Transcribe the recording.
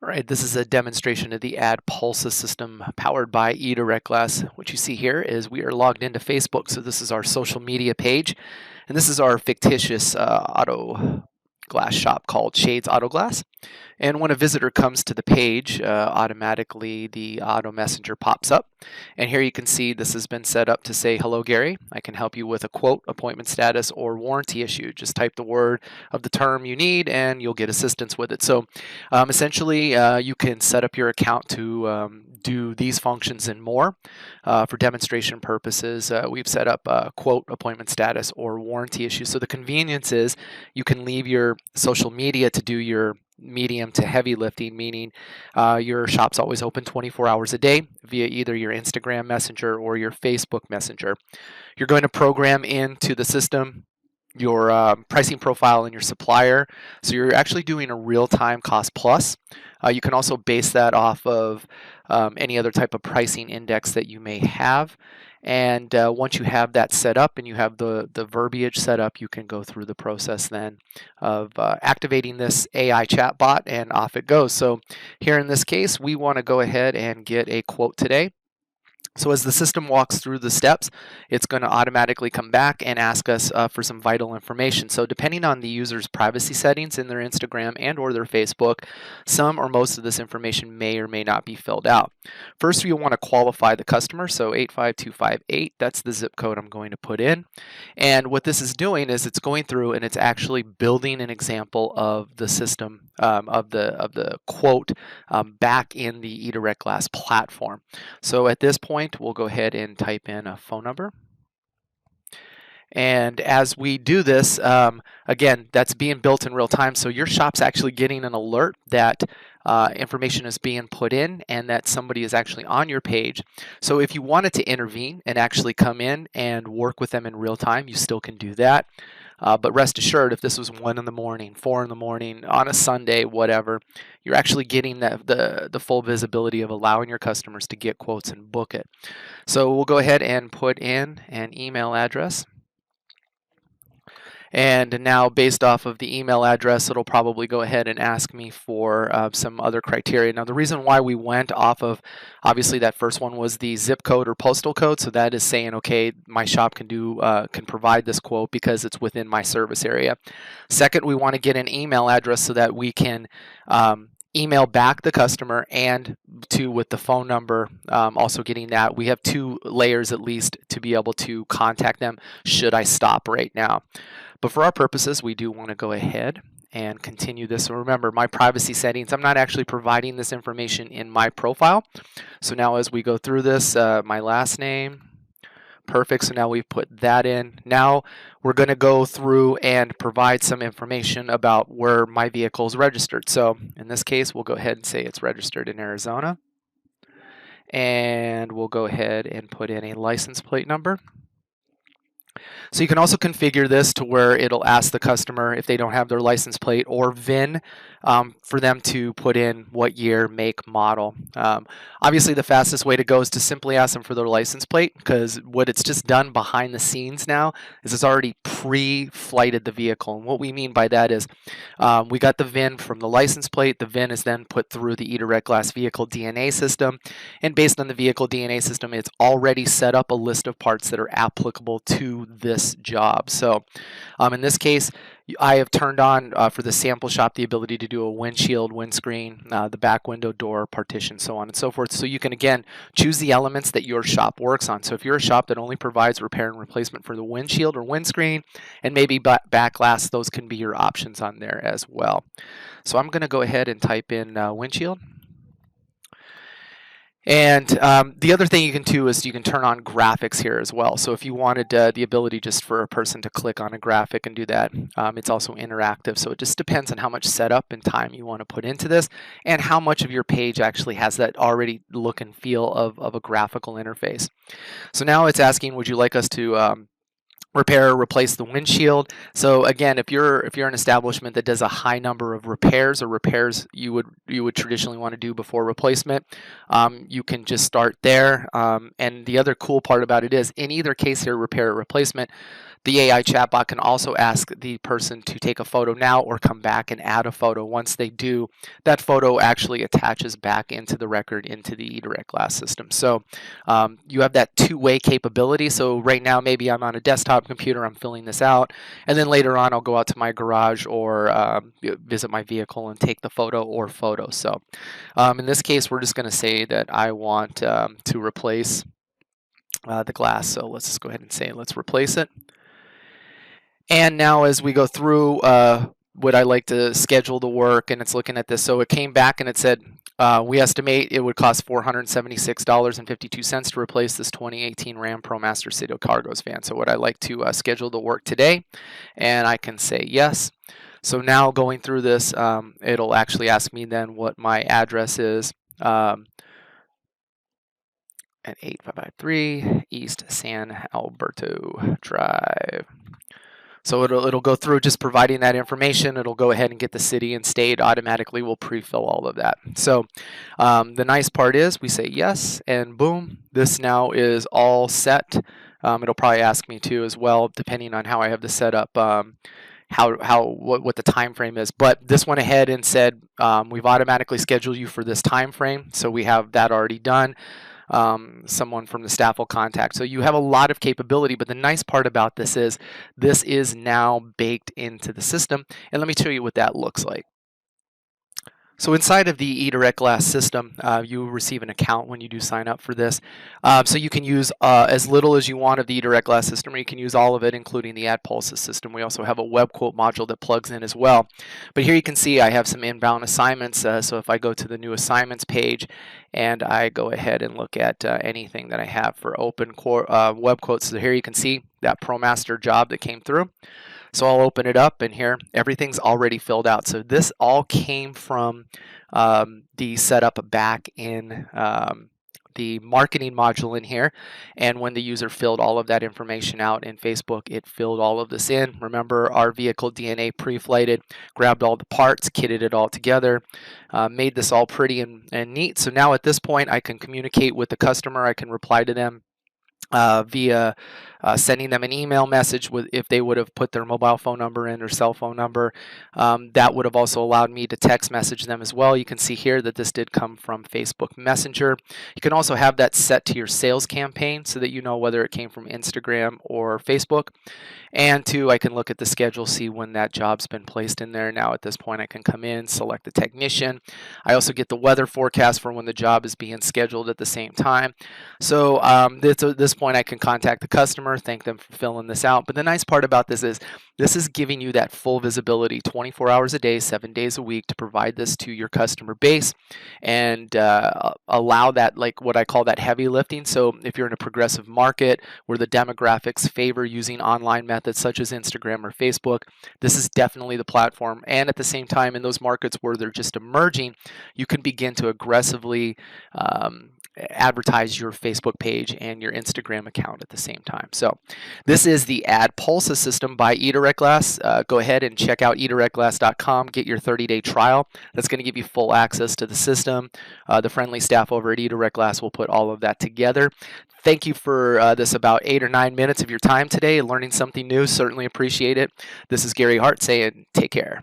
All right, this is a demonstration of the Adpulsus system powered by eDirectGlass. What you see here is we are logged into Facebook, so this is our social media page, and this is our fictitious auto glass shop called Shades Auto Glass. And when a visitor comes to the page, automatically the auto messenger pops up. And here you can see this has been set up to say, "Hello, Gary. I can help you with a quote, appointment status, or warranty issue." Just type the word of the term you need and you'll get assistance with it. So essentially, you can set up your account to do these functions and more. For demonstration purposes, we've set up a quote, appointment status, or warranty issue. So the convenience is you can leave your social media to do your medium to heavy lifting, meaning your shop's always open 24 hours a day via either your Instagram Messenger or your Facebook Messenger. You're going to program into the system your pricing profile and your supplier. So you're actually doing a real-time cost plus. You can also base that off of any other type of pricing index that you may have. And once you have that set up and you have the verbiage set up, you can go through the process then of activating this AI chatbot, and off it goes. So here in this case, we want to go ahead and get a quote today. So as the system walks through the steps, it's going to automatically come back and ask us for some vital information. So depending on the user's privacy settings in their Instagram and or their Facebook, some or most of this information may or may not be filled out. First, you'll want to qualify the customer. So 85258, that's the zip code I'm going to put in. And what this is doing is it's going through and it's actually building an example of the system, of the quote back in the eDirectGlass platform. So at this point, we'll go ahead and type in a phone number. And as we do this, again, that's being built in real time. So your shop's actually getting an alert that information is being put in and that somebody is actually on your page. So if you wanted to intervene and actually come in and work with them in real time, you still can do that. But rest assured, if this was 1 in the morning, 4 in the morning, on a Sunday, whatever, you're actually getting the full visibility of allowing your customers to get quotes and book it. So we'll go ahead and put in an email address. And now, based off of the email address, it'll probably go ahead and ask me for some other criteria. Now, the reason why we went off of, obviously, that first one was the zip code or postal code. So that is saying, okay, my shop can provide this quote because it's within my service area. Second, we want to get an email address so that we can email back the customer and with the phone number, also getting that. We have 2 layers at least to be able to contact them should I stop right now. But for our purposes, we do want to go ahead and continue this. So remember, my privacy settings, I'm not actually providing this information in my profile. So now as we go through this, my last name, perfect. So now we've put that in. Now we're going to go through and provide some information about where my vehicle is registered. So in this case, we'll go ahead and say it's registered in Arizona. And we'll go ahead and put in a license plate number. So you can also configure this to where it'll ask the customer if they don't have their license plate or VIN for them to put in what year, make, model. Obviously, the fastest way to go is to simply ask them for their license plate, because what it's just done behind the scenes now is it's already pre-flighted the vehicle. And what we mean by that is we got the VIN from the license plate. The VIN is then put through the eDirectGlass vehicle DNA system. And based on the vehicle DNA system, it's already set up a list of parts that are applicable to this job. So in this case, I have turned on for the sample shop the ability to do a windshield, windscreen, the back window, door, partition, so on and so forth. So you can, again, choose the elements that your shop works on. So if you're a shop that only provides repair and replacement for the windshield or windscreen and maybe back glass, those can be your options on there as well. So I'm going to go ahead and type in windshield. And the other thing you can do is you can turn on graphics here as well. So if you wanted the ability just for a person to click on a graphic and do that, it's also interactive. So it just depends on how much setup and time you want to put into this and how much of your page actually has that already look and feel of a graphical interface. So now it's asking, would you like us to repair or replace the windshield. So again, if you're an establishment that does a high number of repairs, or repairs you would traditionally want to do before replacement, you can just start there. And the other cool part about it is, in either case here, repair or replacement, the AI chatbot can also ask the person to take a photo now or come back and add a photo. Once they do, that photo actually attaches back into the record into the eDirectGlass system. So you have that two-way capability. So right now, maybe I'm on a desktop computer, I'm filling this out, and then later on I'll go out to my garage or visit my vehicle and take the photo or photos. So in this case, we're just going to say that I want to replace the glass. So let's just go ahead and say let's replace it. And now as we go through, would I like to schedule the work, and it's looking at this. So it came back and it said, we estimate it would cost $476.52 to replace this 2018 Ram ProMaster City Cargos van. So would I like to schedule the work today? And I can say yes. So now going through this, it'll actually ask me then what my address is. At 8553 East San Alberto Drive. So it'll go through just providing that information. It'll go ahead and get the city and state, automatically will pre-fill all of that. So the nice part is we say yes, and boom, this now is all set. It'll probably ask me too as well, depending on how I have this set up, what the time frame is. But this went ahead and said we've automatically scheduled you for this time frame, so we have that already done. Someone from the staff will contact. So you have a lot of capability, but the nice part about this is now baked into the system. And let me show you what that looks like. So inside of the eDirectGlass system, you receive an account when you do sign up for this. So you can use as little as you want of the eDirectGlass system, or you can use all of it, including the Adpulsus system. We also have a web quote module that plugs in as well. But here you can see I have some inbound assignments. So if I go to the new assignments page and I go ahead and look at anything that I have for open web quotes, so here you can see that ProMaster job that came through. So I'll open it up, and here everything's already filled out. So this all came from the setup back in the marketing module in here, and when the user filled all of that information out in Facebook, it filled all of this in. Remember, our vehicle DNA pre-flighted, grabbed all the parts, kitted it all together, made this all pretty and neat. So now at this point I can communicate with the customer. I can reply to them via sending them an email message with, if they would have put their mobile phone number in or cell phone number. That would have also allowed me to text message them as well. You can see here that this did come from Facebook Messenger. You can also have that set to your sales campaign so that you know whether it came from Instagram or Facebook. And two, I can look at the schedule, see when that job's been placed in there. Now at this point I can come in, select the technician. I also get the weather forecast for when the job is being scheduled at the same time. So at this point I can contact the customer, thank them for filling this out. But the nice part about this is giving you that full visibility 24 hours a day, 7 days a week, to provide this to your customer base and allow that, like what I call that heavy lifting. So if you're in a progressive market where the demographics favor using online methods such as Instagram or Facebook, this is definitely the platform. And at the same time, in those markets where they're just emerging, you can begin to aggressively advertise your Facebook page and your Instagram account at the same time. So this is the Adpulsus system by eDirectGlass. Go ahead and check out eDirectGlass.com. Get your 30-day trial. That's going to give you full access to the system. The friendly staff over at eDirectGlass will put all of that together. Thank you for this about 8 or 9 minutes of your time today, learning something new. Certainly appreciate it. This is Gary Hart saying take care.